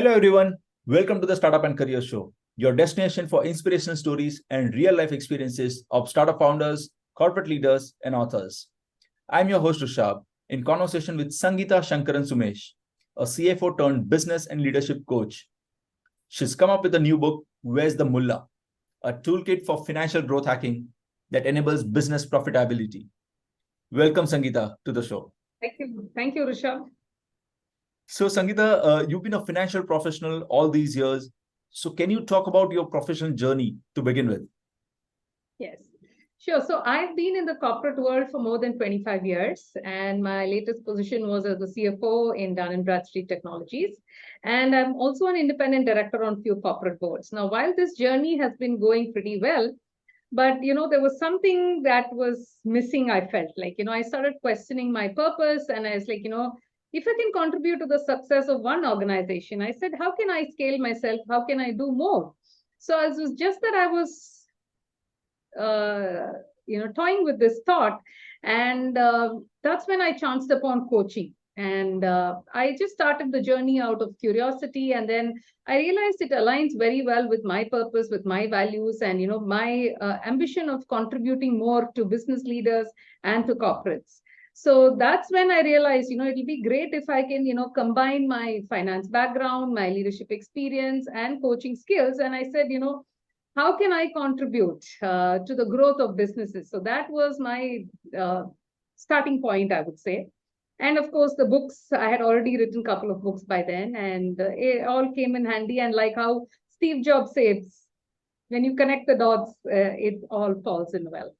Hello, everyone. Welcome to the Startup and Career Show, your destination for inspirational stories and real life experiences of startup founders, corporate leaders, and authors. I'm your host, Rishabh, in conversation with Sangeeta Shankaran Sumesh, a CFO turned business and leadership coach. She's come up with a new book, Where's the Moolah? A toolkit for financial growth hacking that enables business profitability. Welcome, Sangeeta, to the show. Thank you. Thank you, Rishabh. So, Sangeeta, you've been a financial professional all these years. So, can you talk about your professional journey to begin with? Yes, sure. So I've been in the corporate world for more than 25 years, and my latest position was as the CFO in Dun & Bradstreet Technologies. And I'm also an independent director on few corporate boards. Now, while this journey has been going pretty well, but there was something that was missing. I felt like, I started questioning my purpose, and I was like, if I can contribute to the success of one organization, I said, how can I scale myself? How can I do more? So it was just that I was, toying with this thought. And that's when I chanced upon coaching. And I just started the journey out of curiosity. And then I realized it aligns very well with my purpose, with my values, and, my ambition of contributing more to business leaders and to corporates. So that's when I realized, it'll be great if I can, combine my finance background, my leadership experience, and coaching skills. And I said, how can I contribute to the growth of businesses? So that was my starting point, I would say. And of course, the books, I had already written a couple of books by then, and it all came in handy. And like how Steve Jobs says, when you connect the dots, it all falls in well.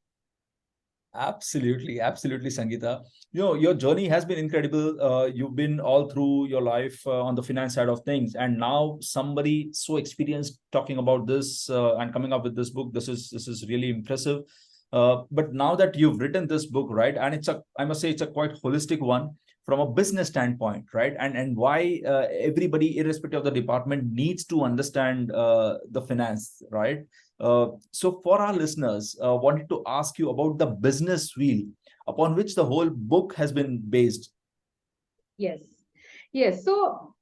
Absolutely, Sangeeta. Your journey has been incredible. You've been all through your life on the finance side of things, and now somebody so experienced talking about this and coming up with this book. This is really impressive. But now that you've written this book, right, and I must say, it's a quite holistic one from a business standpoint, right, and why everybody, irrespective of the department, needs to understand the finance, right. So for our listeners, wanted to ask you about the business wheel upon which the whole book has been based. Yes. So,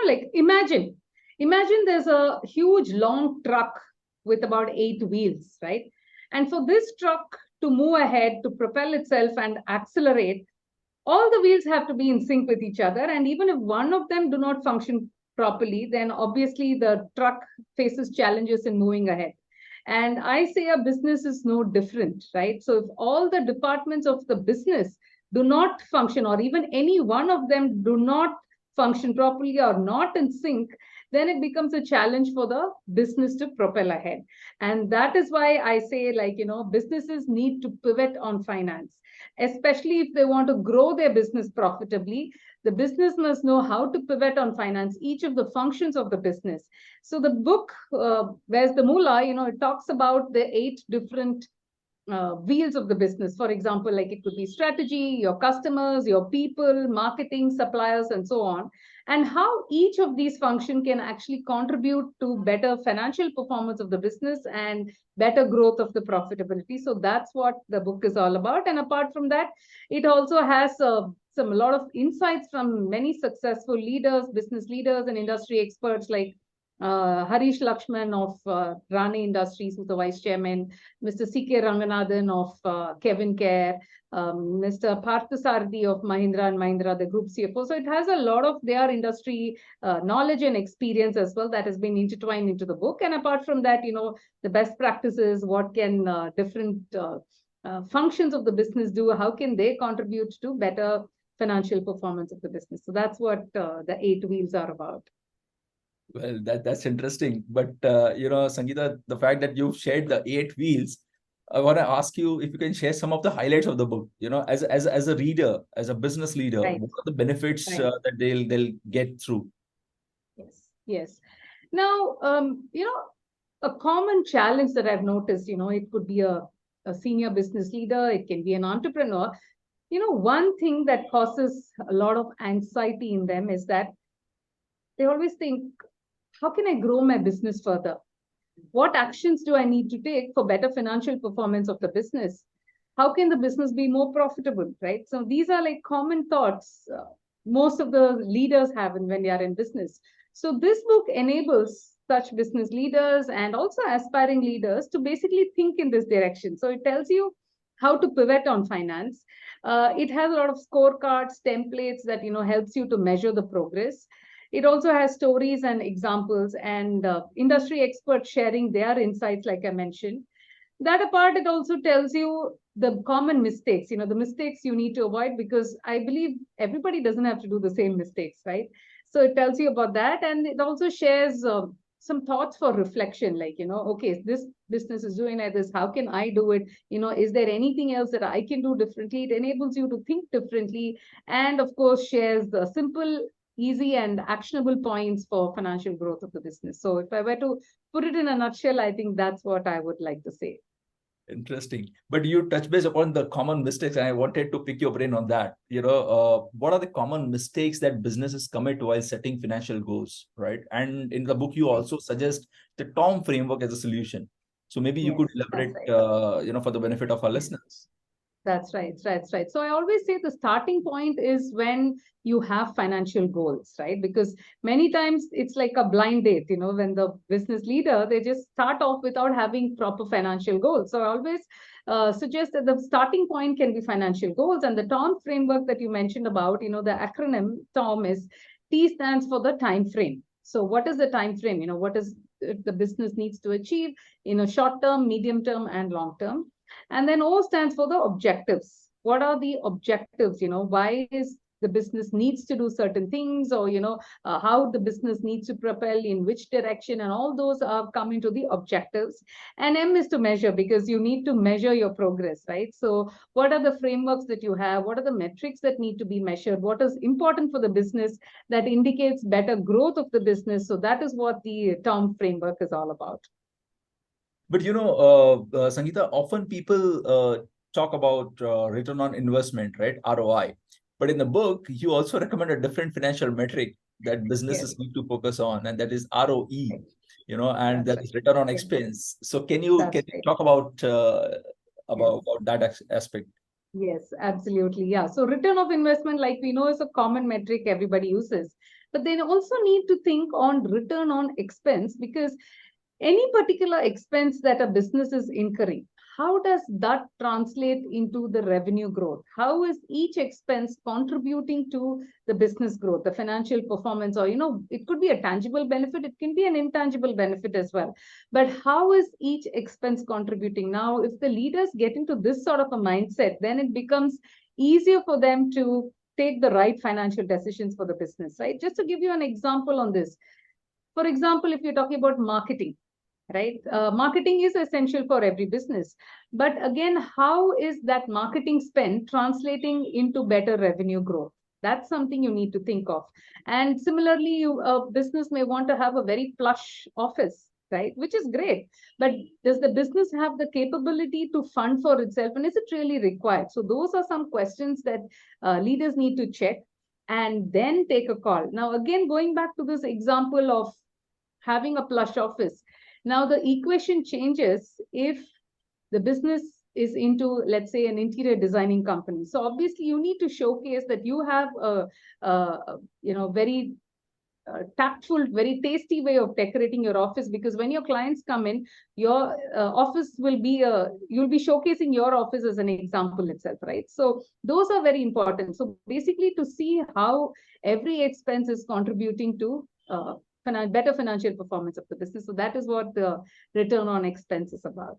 like imagine there's a huge long truck with about 8 wheels, right? And for this truck to move ahead, to propel itself and accelerate, all the wheels have to be in sync with each other. And even if one of them do not function properly, then obviously the truck faces challenges in moving ahead. And I say a business is no different, right? So if all the departments of the business do not function, or even any one of them do not function properly or not in sync, then it becomes a challenge for the business to propel ahead. And that is why I say, like, businesses need to pivot on finance, especially if they want to grow their business profitably. The business must know how to pivot on finance, each of the functions of the business. So the book, Where's the Moolah, it talks about the 8 different wheels of the business. For example, like it could be strategy, your customers, your people, marketing, suppliers, and so on. And how each of these functions can actually contribute to better financial performance of the business and better growth of the profitability. So that's what the book is all about. And apart from that, it also has a lot of insights from many successful leaders, business leaders, and industry experts like Harish Lakshman of Rani Industries, who's the vice chairman, Mr. C.K. Ranganathan of Kevin Care, Mr. Parthasarathi of Mahindra and Mahindra, the group CFO. So it has a lot of their industry knowledge and experience as well that has been intertwined into the book. And apart from that, the best practices, what can different functions of the business do, how can they contribute to better financial performance of the business. So that's what the 8 wheels are about. Well, that's interesting. But Sangeeta, the fact that you've shared the 8 wheels, I want to ask you if you can share some of the highlights of the book. As a reader, as a business leader, right. What are the benefits right. That they'll get through? Yes. Now, a common challenge that I've noticed, it could be a senior business leader, it can be an entrepreneur. One thing that causes a lot of anxiety in them is that they always think, how can I grow my business further? What actions do I need to take for better financial performance of the business? How can the business be more profitable, right? So these are like common thoughts most of the leaders have when they are in business. So this book enables such business leaders and also aspiring leaders to basically think in this direction. So it tells you how to pivot on finance. It has a lot of scorecards, templates that helps you to measure the progress. It also has stories and examples and industry experts sharing their insights, like I mentioned. That apart, it also tells you the common mistakes, the mistakes you need to avoid, because I believe everybody doesn't have to do the same mistakes, right? So it tells you about that, and it also shares some thoughts for reflection, like, okay, this business is doing like this, how can I do it? Is there anything else that I can do differently? It enables you to think differently, and of course shares the simple, easy and actionable points for financial growth of the business. So if I were to put it in a nutshell, I think that's what I would like to say. Interesting. But you touch base upon the common mistakes, and I wanted to pick your brain on that. What are the common mistakes that businesses commit while setting financial goals, right? And in the book, you also suggest the Tom framework as a solution. So maybe you Yes, could that's elaborate, right. for the benefit of our Yes. listeners. That's right. That's right. So I always say the starting point is when you have financial goals, right? Because many times it's like a blind date, when the business leader, they just start off without having proper financial goals. So I always suggest that the starting point can be financial goals. And the TOM framework that you mentioned about, the acronym TOM is T stands for the time frame. So what is the time frame? What is the business needs to achieve in a short term, medium term, and long term. And then O stands for the objectives. What are the objectives? Why is the business needs to do certain things, or how the business needs to propel in which direction, and all those are coming to the objectives. And M is to measure, because you need to measure your progress, right? So what are the frameworks that you have? What are the metrics that need to be measured? What is important for the business that indicates better growth of the business? So that is what the TOM framework is all about. But Sangeeta, often people talk about return on investment, right? ROI. But in the book, you also recommend a different financial metric that Yes, businesses need to focus on, and that is ROE. And that's that right. is return on Yeah, expense. So can you that's right. talk about Yes. that aspect? Yes, absolutely. Yeah. So return of investment, like we know, is a common metric everybody uses. But they also need to think on return on expense, because any particular expense that a business is incurring, how does that translate into the revenue growth? How is each expense contributing to the business growth, the financial performance? Or, it could be a tangible benefit, it can be an intangible benefit as well. But how is each expense contributing? Now, if the leaders get into this sort of a mindset, then it becomes easier for them to take the right financial decisions for the business, right? Just to give you an example on this, for example, if you're talking about marketing, right? Marketing is essential for every business. But again, how is that marketing spend translating into better revenue growth? That's something you need to think of. And similarly, a business may want to have a very plush office, right? Which is great. But does the business have the capability to fund for itself? And is it really required? So those are some questions that leaders need to check and then take a call. Now, again, going back to this example of having a plush office. Now the equation changes if the business is into, let's say, an interior designing company. So obviously you need to showcase that you have very tactful, very tasty way of decorating your office, because when your clients come in, your office will be you'll be showcasing your office as an example itself, right? So those are very important. So basically, to see how every expense is contributing to better financial performance of the business. So that is what the return on expense is about.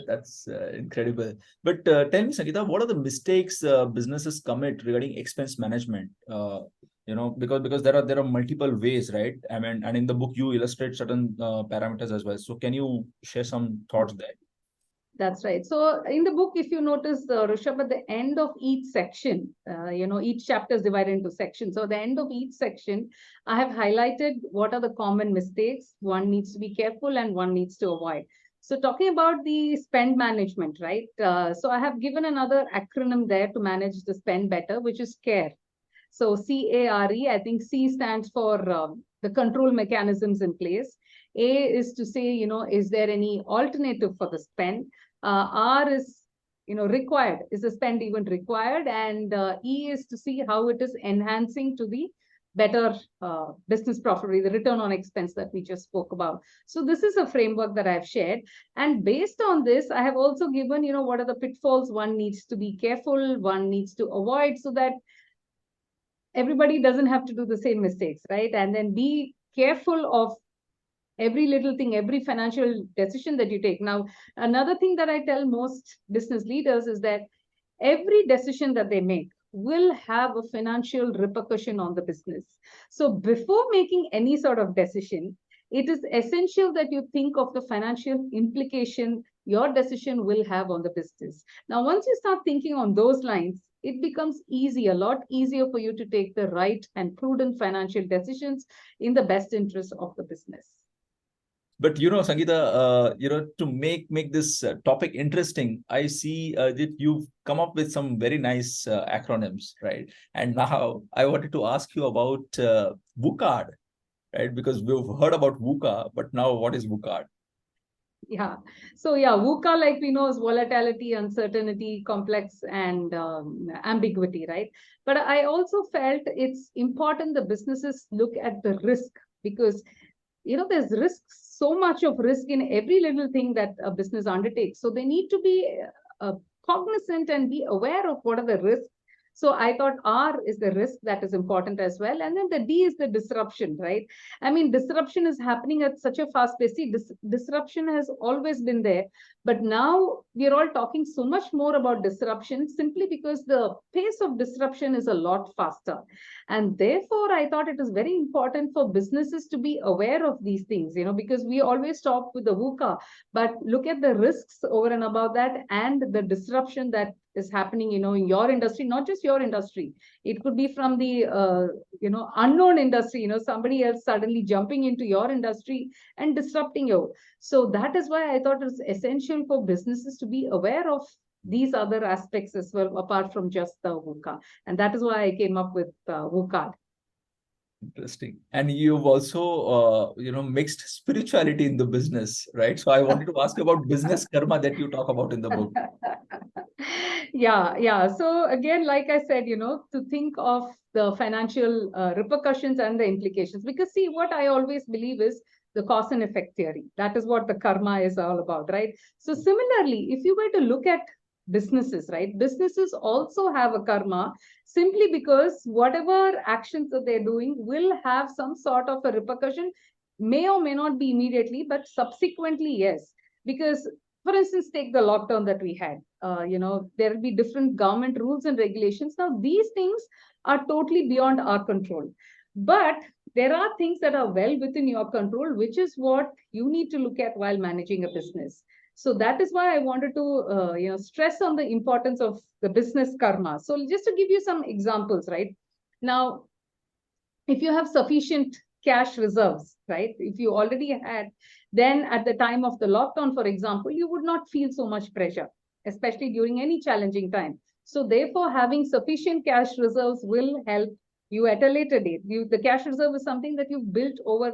That's incredible. But tell me, Sangeeta, what are the mistakes businesses commit regarding expense management? Because there are multiple ways, right? I mean, and in the book you illustrate certain parameters as well. So can you share some thoughts there? That's right. So in the book, if you notice, Rishabh, at the end of each section, each chapter is divided into sections. So at the end of each section, I have highlighted what are the common mistakes one needs to be careful and one needs to avoid. So talking about the spend management, right? So I have given another acronym there to manage the spend better, which is CARE. So CARE, I think C stands for the control mechanisms in place. A is to say, is there any alternative for the spend? R is, required. Is the spend even required? And E is to see how it is enhancing to the better business profitability, the return on expense that we just spoke about. So this is a framework that I've shared. And based on this, I have also given, what are the pitfalls one needs to be careful, one needs to avoid, so that everybody doesn't have to do the same mistakes, right? And then be careful of every little thing, every financial decision that you take. Now, another thing that I tell most business leaders is that every decision that they make will have a financial repercussion on the business. So before making any sort of decision, it is essential that you think of the financial implication your decision will have on the business. Now, once you start thinking on those lines, it becomes easy, a lot easier for you to take the right and prudent financial decisions in the best interest of the business. But Sangeeta, to make this topic interesting, I see that you've come up with some very nice acronyms, right? And now I wanted to ask you about VUCARD, right? Because we've heard about VUCA, but now what is VUCARD? Yeah. So yeah, VUCA, like we know, is volatility, uncertainty, complex, and ambiguity, right? But I also felt it's important the businesses look at the risk, because there's risks, so much of risk in every little thing that a business undertakes. So they need to be cognizant and be aware of what are the risks. So I thought R is the risk that is important as well. And then the D is the disruption, right? I mean, disruption is happening at such a fast pace. See, disruption has always been there. But now we're all talking so much more about disruption simply because the pace of disruption is a lot faster. And therefore, I thought it is very important for businesses to be aware of these things, because we always talk with the VUCA, but look at the risks over and above that and the disruption that is happening, in your industry, not just your industry. It could be from the, unknown industry, somebody else suddenly jumping into your industry and disrupting you. So that is why I thought it's essential for businesses to be aware of these other aspects as well, apart from just the VUCA. And that is why I came up with VUCARD. Interesting. And you've also, mixed spirituality in the business, right? So I wanted to ask you about business karma that you talk about in the book. Yeah. So again, like I said, to think of the financial repercussions and the implications, because see, what I always believe is the cause and effect theory. That is what the karma is all about, right? So similarly, if you were to look at businesses, right? Businesses also have a karma, simply because whatever actions that they're doing will have some sort of a repercussion, may or may not be immediately, but subsequently, yes. Because, for instance, take the lockdown that we had. There will be different government rules and regulations. Now, these things are totally beyond our control. But there are things that are well within your control, which is what you need to look at while managing a business. So that is why I wanted to stress on the importance of the business karma. So just to give you some examples, right? Now, if you have sufficient cash reserves, right? If you already had, then at the time of the lockdown, for example, you would not feel so much pressure, especially during any challenging time. So therefore, having sufficient cash reserves will help you at a later date. The cash reserve is something that you've built over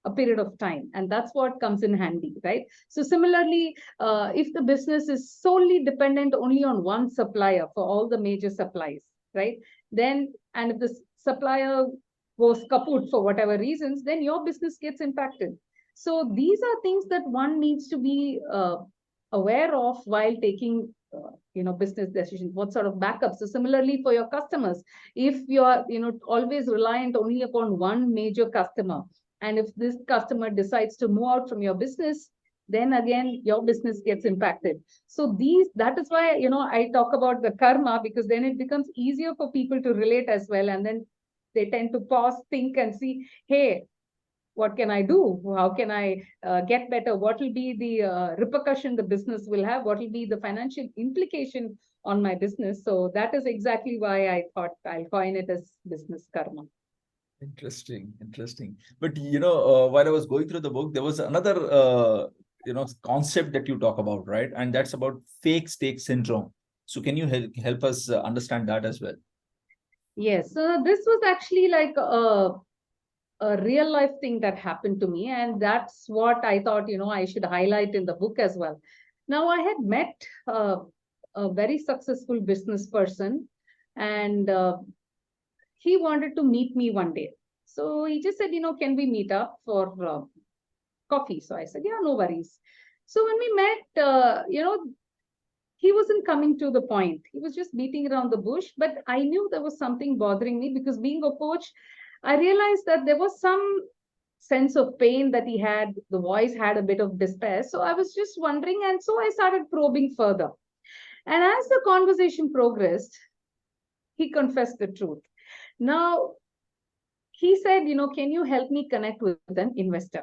a period of time, and that's what comes in handy, right? So similarly, if the business is solely dependent only on one supplier for all the major supplies, right? Then, and if the supplier goes kaput for whatever reasons, then your business gets impacted. So these are things that one needs to be aware of while taking business decisions. What sort of backup? So similarly for your customers, if you are always reliant only upon one major customer, and if this customer decides to move out from your business, then again your business gets impacted. So that is why I talk about the karma, because then it becomes easier for people to relate as well, and then they tend to pause, think, and see, hey, what can I do? How can I get better? What will be the repercussion the business will have? What will be the financial implication on my business? So that is exactly why I thought I'll coin it as business karma. Interesting. But while I was going through the book, there was another concept that you talk about, right? And that's about fake stake syndrome. So can you help us understand that as well? Yes. So this was actually like a real life thing that happened to me, and that's what I thought I should highlight in the book as well. Now, I had met a very successful business person, and he wanted to meet me one day. So he just said, can we meet up for coffee? So I said, yeah, no worries. So when we met, he wasn't coming to the point. He was just beating around the bush. But I knew there was something bothering me, because being a coach, I realized that there was some sense of pain that he had. The voice had a bit of despair. So I was just wondering. And so I started probing further. And as the conversation progressed, he confessed the truth. Now, he said, can you help me connect with an investor?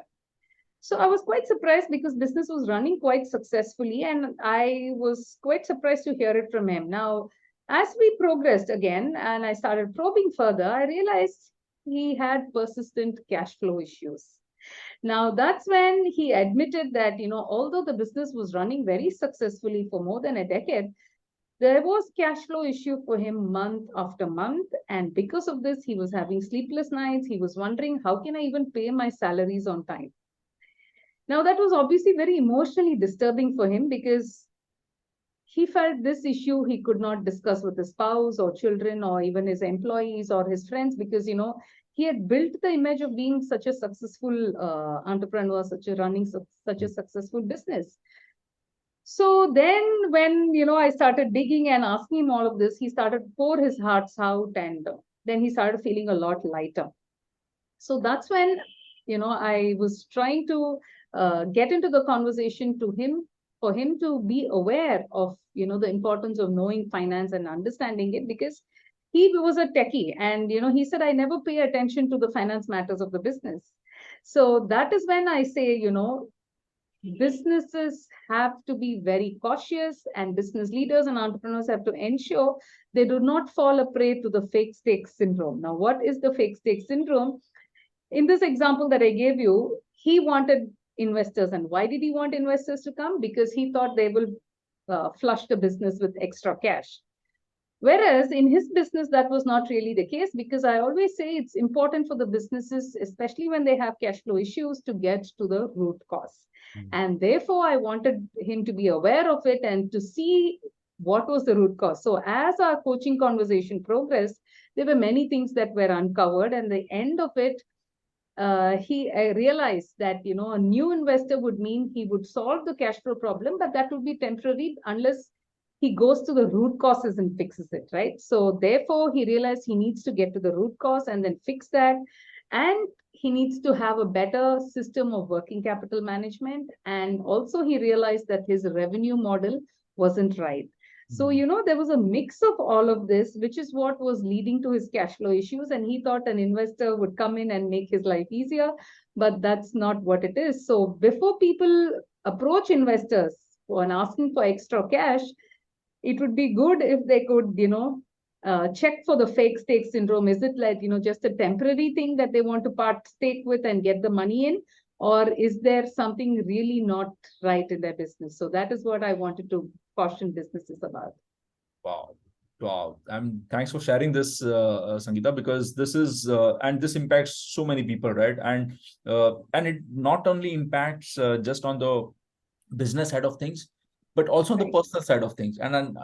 So I was quite surprised, because business was running quite successfully, and I was quite surprised to hear it from him. Now, as we progressed again and I started probing further, I realized he had persistent cash flow issues. Now, that's when he admitted that, although the business was running very successfully for more than a decade, there was cash flow issue for him month after month. And because of this, he was having sleepless nights. He was wondering, how can I even pay my salaries on time? Now, that was obviously very emotionally disturbing for him, because he felt this issue he could not discuss with his spouse or children or even his employees or his friends, because, he had built the image of being such a successful entrepreneur, such a successful business. So then when, I started digging and asking him all of this, he started to pour his hearts out, and then he started feeling a lot lighter. So that's when, I was trying to get into the conversation to him, for him to be aware of, the importance of knowing finance and understanding it, because he was a techie, and, he said, I never pay attention to the finance matters of the business. So that is when I say, businesses have to be very cautious, and business leaders and entrepreneurs have to ensure they do not fall a prey to the fake stakes syndrome. Now, what is the fake stakes syndrome? In this example that I gave you, he wanted investors. And why did he want investors to come? Because he thought they will flush the business with extra cash. Whereas in his business, that was not really the case, because I always say it's important for the businesses, especially when they have cash flow issues, to get to the root cause. And therefore, I wanted him to be aware of it and to see what was the root cause. So as our coaching conversation progressed, there were many things that were uncovered. And the end of it, he realized that, a new investor would mean he would solve the cash flow problem, but that would be temporary unless he goes to the root causes and fixes it, right? So therefore, he realized he needs to get to the root cause and then fix that. And he needs to have a better system of working capital management. And also he realized that his revenue model wasn't right. So, there was a mix of all of this, which is what was leading to his cash flow issues. And he thought an investor would come in and make his life easier, but that's not what it is. So before people approach investors and asking for extra cash, it would be good if they could, check for the fake stake syndrome. Is it like, just a temporary thing that they want to partake with and get the money in? Or is there something really not right in their business? So that is what I wanted to caution businesses about. Wow. Wow. Thanks for sharing this, Sangeeta, because this is, and this impacts so many people, right? And it not only impacts just on the business side of things, but also on the personal side of things. And then,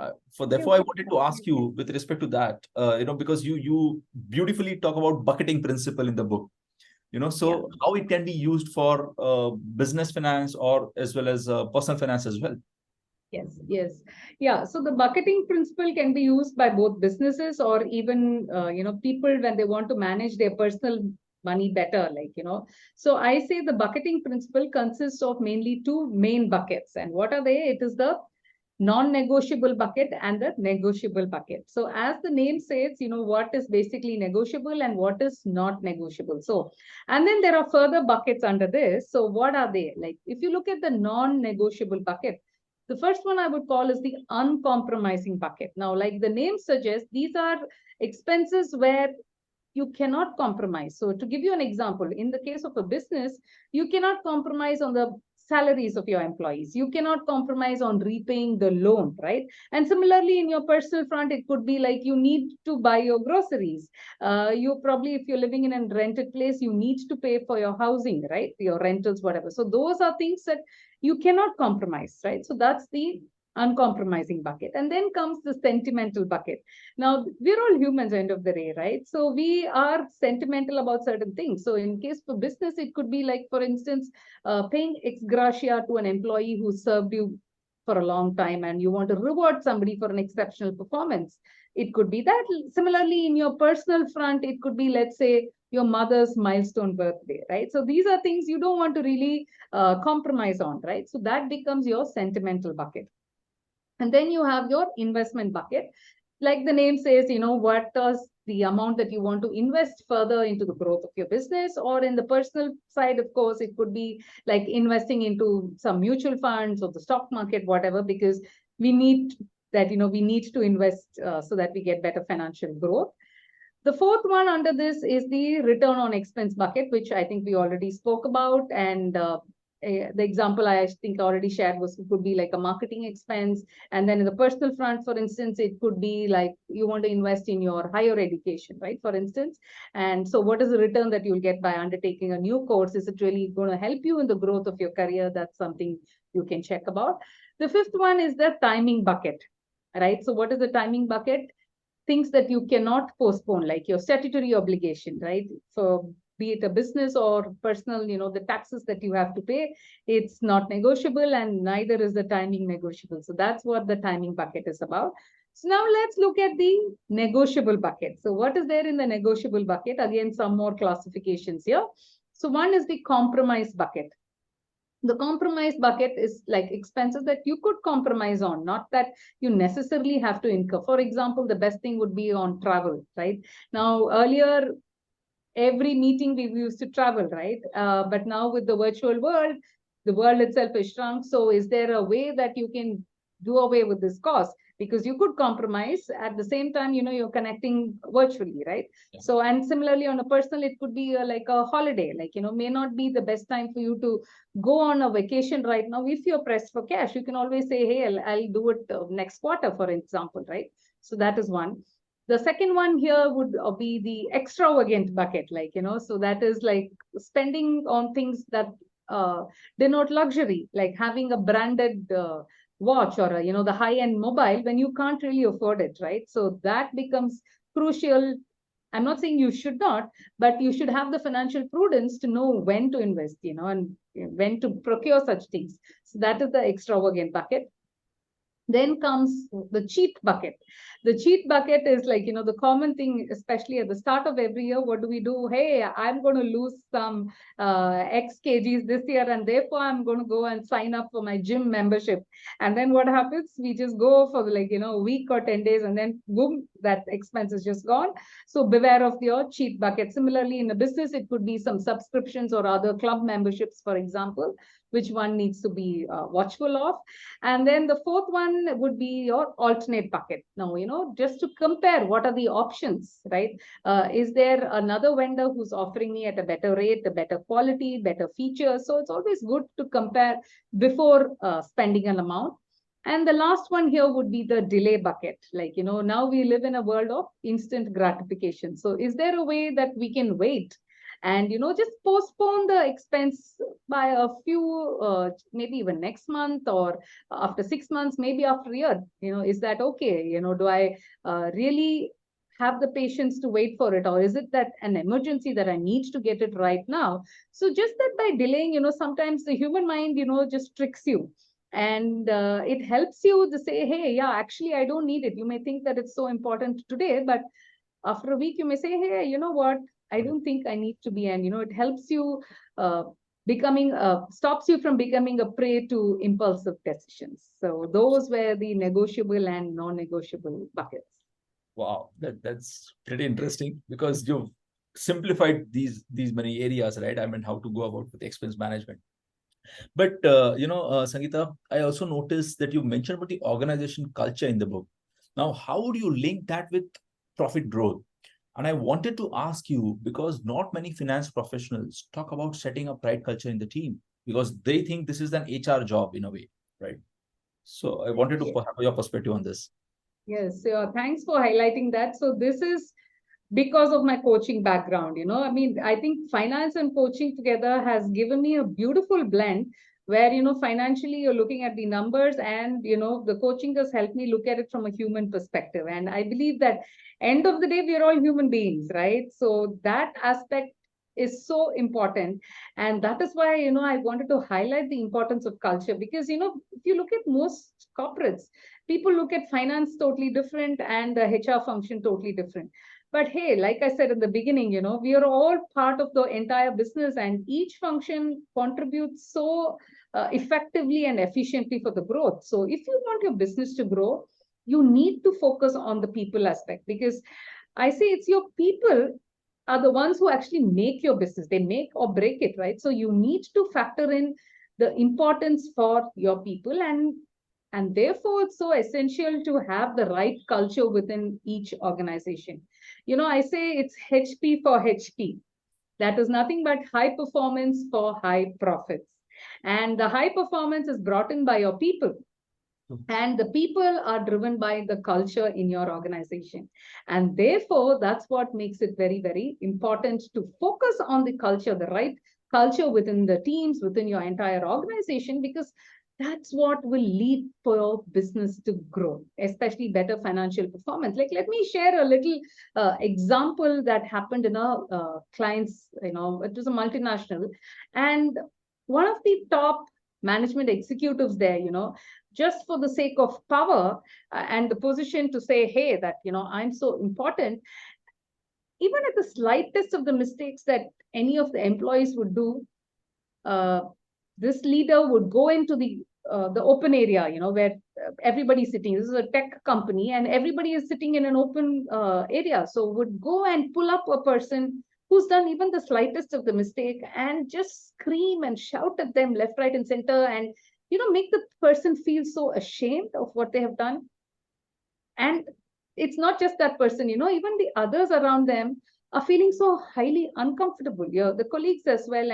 therefore, I wanted to ask you with respect to that, because you beautifully talk about bucketing principle in the book. So how it can be used for business finance or as well as personal finance as well. Yes. Yeah. So the bucketing principle can be used by both businesses or even, people when they want to manage their personal money better, So I say the bucketing principle consists of mainly two main buckets. And what are they? It is the non-negotiable bucket and the negotiable bucket. So as the name says, what is basically negotiable and what is not negotiable. So, and then there are further buckets under this. So what are they? Like, if you look at the non-negotiable bucket, the first one I would call is the uncompromising bucket. Now, like the name suggests, these are expenses where you cannot compromise. So to give you an example, in the case of a business, you cannot compromise on the salaries of your employees. You cannot compromise on repaying the loan, right? And similarly, in your personal front, it could be like you need to buy your groceries. You probably, if you're living in a rented place, you need to pay for your housing, right? Your rentals, whatever. So those are things that you cannot compromise, right? So that's the uncompromising bucket. And then comes the sentimental bucket. Now, we're all humans end of the day, right? So we are sentimental about certain things. So in case for business, it could be like, for instance, paying ex gratia to an employee who served you for a long time and you want to reward somebody for an exceptional performance. It could be that. Similarly, in your personal front, it could be, let's say, your mother's milestone birthday, right? So these are things you don't want to really compromise on, right? So that becomes your sentimental bucket. And then you have your investment bucket. Like the name says, what does the amount that you want to invest further into the growth of your business, or in the personal side, of course, it could be like investing into some mutual funds or the stock market, whatever, because we need that, we need to invest so that we get better financial growth. The fourth one under this is the return on expense bucket, which I think we already spoke about. And the example I think I already shared could be like a marketing expense. And then in the personal front, for instance, it could be like you want to invest in your higher education, right? For instance. And so what is the return that you'll get by undertaking a new course? Is it really going to help you in the growth of your career? That's something you can check about. The fifth one is the timing bucket, right? So what is the timing bucket? Things that you cannot postpone, like your statutory obligation, right? For be it a business or personal, the taxes that you have to pay, it's not negotiable, and neither is the timing negotiable. So that's what the timing bucket is about. So now let's look at the negotiable bucket. So what is there in the negotiable bucket? Again, some more classifications here. So one is the compromise bucket. The compromise bucket is like expenses that you could compromise on, not that you necessarily have to incur. For example, the best thing would be on travel, right? Now, earlier, every meeting we used to travel, right? But now with the virtual world, the world itself is shrunk. So is there a way that you can do away with this cost? Because you could compromise at the same time, you're connecting virtually, right? Yeah. So, and similarly on a personal, it could be like a holiday, like, may not be the best time for you to go on a vacation right now. If you're pressed for cash, you can always say, hey, I'll do it next quarter, for example, right? So that is one. The second one here would be the extravagant bucket, like, so that is like spending on things that denote luxury, like having a branded watch or, the high-end mobile when you can't really afford it, right? So that becomes crucial. I'm not saying you should not, but you should have the financial prudence to know when to invest, and when to procure such things. So that is the extravagant bucket. Then comes the cheat bucket. The cheat bucket is like, the common thing, especially at the start of every year. What do we do? Hey, I'm going to lose some X kgs this year, and therefore I'm going to go and sign up for my gym membership. And then what happens? We just go for like, a week or 10 days, and then boom, that expense is just gone. So beware of your cheat bucket. Similarly, in a business, it could be some subscriptions or other club memberships, for example, which one needs to be watchful of. And then the fourth one would be your alternate bucket. Now, just to compare what are the options, right? Is there another vendor who's offering me at a better rate, a better quality, better features? So it's always good to compare before spending an amount. And the last one here would be the delay bucket. Like, now we live in a world of instant gratification. So is there a way that we can wait and, just postpone the expense by a few, maybe even next month, or after 6 months, maybe after a year? Is that okay? Do I really have the patience to wait for it, or is it that an emergency that I need to get it right now? So just that by delaying, sometimes the human mind, just tricks you. And it helps you to say, hey, yeah, actually, I don't need it. You may think that it's so important today, but after a week, you may say, hey, you know what? I don't think I need to be. And, it helps you stops you from becoming a prey to impulsive decisions. So those were the negotiable and non-negotiable buckets. Wow, that's pretty interesting, because you've simplified these many areas, right? I mean, how to go about with expense management. But Sangeeta, I also noticed that you mentioned about the organization culture in the book. Now, how would you link that with profit growth? And I wanted to ask you, because not many finance professionals talk about setting up right culture in the team, because they think this is an HR job in a way, right? So I wanted to have your perspective on this. Yes, thanks for highlighting that. So this is because of my coaching background. I mean, I think finance and coaching together has given me a beautiful blend where, financially you're looking at the numbers, and, the coaching has helped me look at it from a human perspective. And I believe that end of the day, we are all human beings, right? So that aspect is so important. And that is why, I wanted to highlight the importance of culture, because, if you look at most corporates, people look at finance totally different and the HR function totally different. But hey, like I said in the beginning, we are all part of the entire business, and each function contributes so effectively and efficiently for the growth. So if you want your business to grow, you need to focus on the people aspect, because I say it's your people are the ones who actually make your business. They make or break it, right? So you need to factor in the importance for your people, and therefore it's so essential to have the right culture within each organization. I say it's HP for HP. That is nothing but high performance for high profits. And the high performance is brought in by your people. And the people are driven by the culture in your organization. And therefore, that's what makes it very, very important to focus on the culture, the right culture within the teams, within your entire organization, because that's what will lead for your business to grow, especially better financial performance. Like, let me share a little example that happened in a client's, it was a multinational. And one of the top management executives there, just for the sake of power and the position to say, hey, that, I'm so important, even at the slightest of the mistakes that any of the employees would do, this leader would go into the open area, where everybody's sitting. This is a tech company, and everybody is sitting in an open area. So would go and pull up a person who's done even the slightest of the mistake and just scream and shout at them left, right, and center, and make the person feel so ashamed of what they have done. And it's not just that person, even the others around them are feeling so highly uncomfortable. The colleagues as well.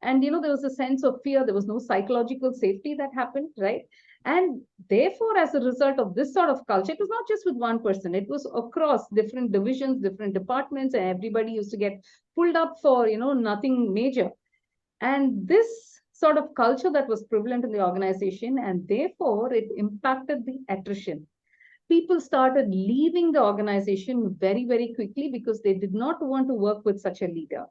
And there was a sense of fear. There was no psychological safety that happened, right? And therefore, as a result of this sort of culture, it was not just with one person, it was across different divisions, different departments, and everybody used to get pulled up for, nothing major. And this sort of culture that was prevalent in the organization, and therefore it impacted the attrition. People started leaving the organization very, very quickly because they did not want to work with such a leader,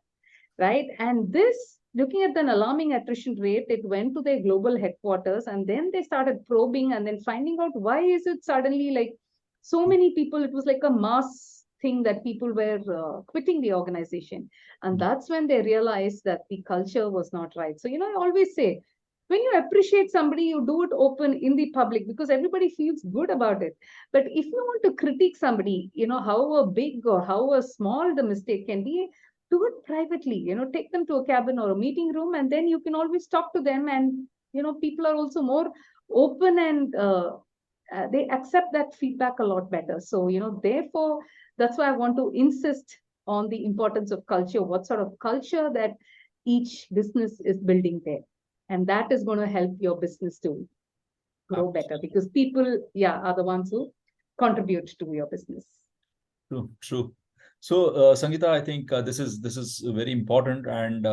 right? And this, looking at an alarming attrition rate, it went to their global headquarters, and then they started probing and then finding out why is it suddenly like so many people, it was like a mass thing that people were quitting the organization. And that's when they realized that the culture was not right. So, I always say, when you appreciate somebody, you do it open in the public because everybody feels good about it. But if you want to critique somebody, however big or however small the mistake can be, do it privately. Take them to a cabin or a meeting room, and then you can always talk to them. And people are also more open, and they accept that feedback a lot better. So therefore, that's why I want to insist on the importance of culture. What sort of culture that each business is building there. And that is going to help your business to grow better, because people, are the ones who contribute to your business. True, true. So, Sangeeta, I think this is very important, and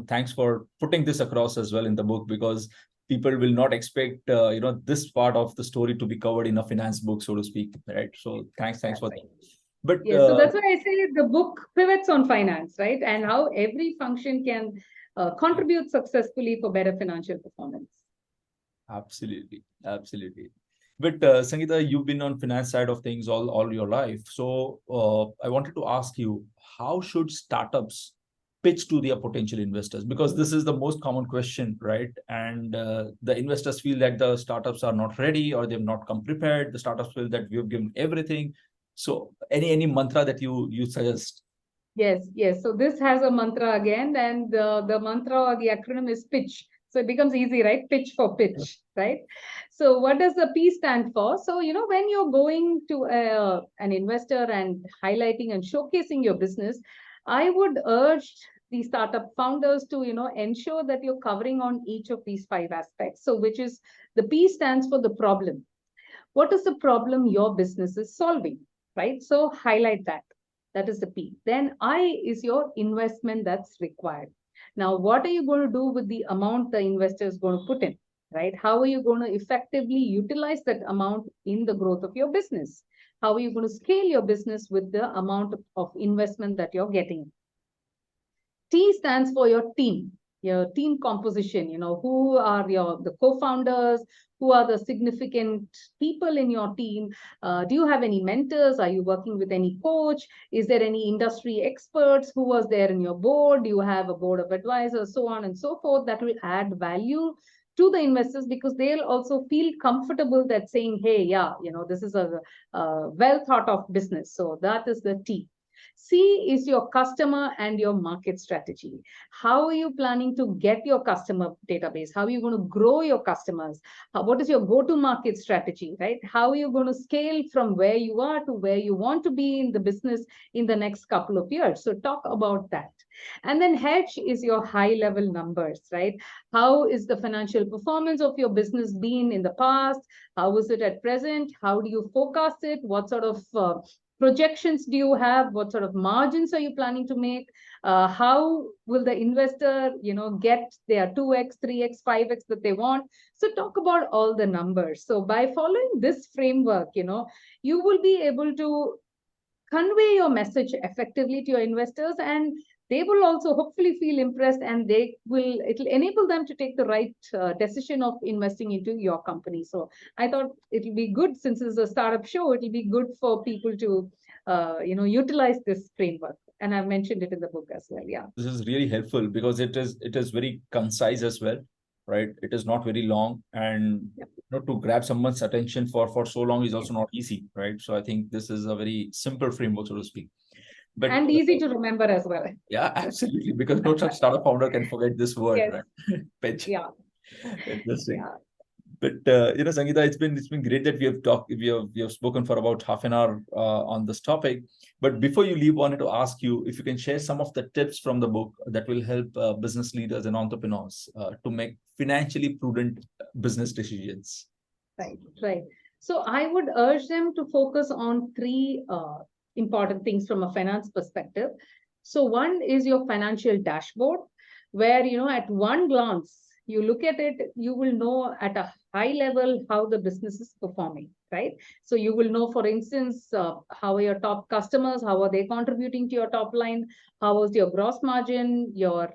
thanks for putting this across as well in the book, because people will not expect this part of the story to be covered in a finance book, so to speak, right? So, thanks for that. But so that's why I say the book pivots on finance, right? And how every function can contribute successfully for better financial performance. Absolutely, absolutely. But Sangeeta, you've been on finance side of things all your life. So I wanted to ask you, how should startups pitch to their potential investors? Because this is the most common question, right? And the investors feel that the startups are not ready, or they've not come prepared. The startups feel that we've given everything. So any mantra that you suggest? Yes. So this has a mantra again, and the mantra or the acronym is pitch. So it becomes easy, right? Pitch for pitch, right? So what does the P stand for? So, when you're going to an investor and highlighting and showcasing your business, I would urge the startup founders to, ensure that you're covering on each of these 5 aspects. So which is, the P stands for the problem. What is the problem your business is solving, right? So highlight that. That is the P. Then I is your investment that's required. Now, what are you going to do with the amount the investor is going to put in, right? How are you going to effectively utilize that amount in the growth of your business? How are you going to scale your business with the amount of investment that you're getting? T stands for your team composition. Who are the co-founders? Who are the significant people in your team? Do you have any mentors? Are you working with any coach? Is there any industry experts? Who was there in your board? Do you have a board of advisors? So on and so forth. That will add value to the investors, because they'll also feel comfortable that saying, hey, yeah, this is a well thought of business. So that is the T. C is your customer and your market strategy. How are you planning to get your customer database? How are you going to grow your customers? What is your go-to-market strategy, right? How are you going to scale from where you are to where you want to be in the business in the next couple of years? So talk about that. And then H is your high-level numbers, right? How is the financial performance of your business been in the past? How is it at present? How do you forecast it? What sort of projections do you have? What sort of margins are you planning to make? How will the investor, get their 2x, 3x, 5x that they want? So talk about all the numbers. So by following this framework, you will be able to convey your message effectively to your investors, and they will also hopefully feel impressed, and it'll enable them to take the right decision of investing into your company. So I thought it'll be good, since it's a startup show, it'll be good for people to utilize this framework, and I've mentioned it in the book as well. Yeah, this is really helpful because it is very concise as well, right? It is not very long, and to grab someone's attention for so long is also not easy, right? So I think this is a very simple framework, so to speak. But and easy to remember as well. Yeah, absolutely, because no such startup founder can forget this word, Yes. right? Pitch. Yeah. Interesting. Yeah. But Sangeeta, it's been great that we have spoken for about half an hour on this topic. But before you leave, wanted to ask you if you can share some of the tips from the book that will help business leaders and entrepreneurs to make financially prudent business decisions. Right, right. So I would urge them to focus on three important things from a finance perspective. So one is your financial dashboard, where, at one glance, you look at it, you will know at a high level how the business is performing, right? So you will know, for instance, how are your top customers, how are they contributing to your top line, how is your gross margin, your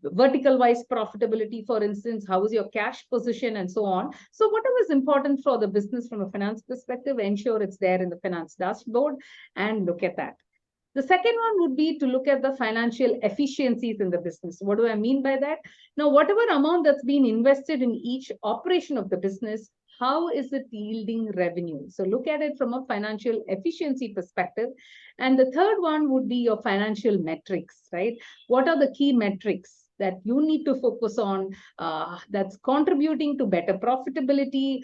vertical wise profitability, for instance, how is your cash position, and so on. So whatever is important for the business from a finance perspective, ensure it's there in the finance dashboard and look at that. The second one would be to look at the financial efficiencies in the business. What do I mean by that? Now, whatever amount that's been invested in each operation of the business, how is it yielding revenue? So look at it from a financial efficiency perspective. And the third one would be your financial metrics, right? What are the key metrics that you need to focus on that's contributing to better profitability,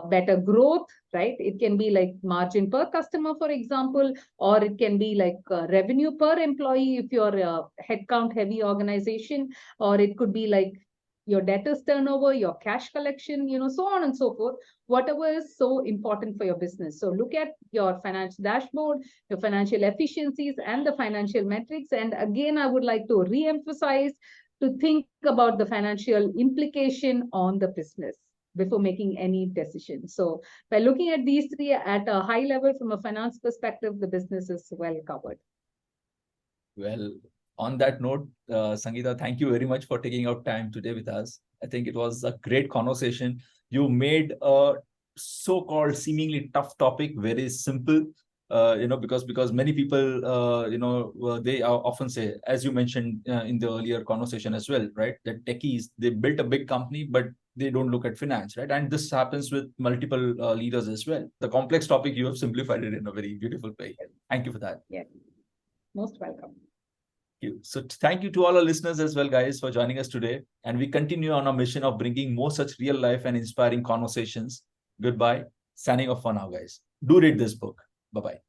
better growth, right? It can be like margin per customer, for example, or it can be like revenue per employee if you're a headcount heavy organization, or it could be like your debtors turnover, your cash collection, so on and so forth, whatever is so important for your business. So look at your finance dashboard, your financial efficiencies, and the financial metrics. And again, I would like to re-emphasize to think about the financial implication on the business before making any decision. So by looking at these three at a high level from a finance perspective, the business is well covered. Well, on that note, Sangeeta, thank you very much for taking out time today with us. I think it was a great conversation. You made a so-called seemingly tough topic very simple. Because many people, they often say, as you mentioned in the earlier conversation as well, right? That techies, they built a big company, but they don't look at finance, right? And this happens with multiple leaders as well. The complex topic, you have simplified it in a very beautiful way. Thank you for that. Yeah, most welcome. So thank you to all our listeners as well, guys, for joining us today. And we continue on our mission of bringing more such real life and inspiring conversations. Goodbye. Signing off for now, guys. Do read this book. Bye-bye.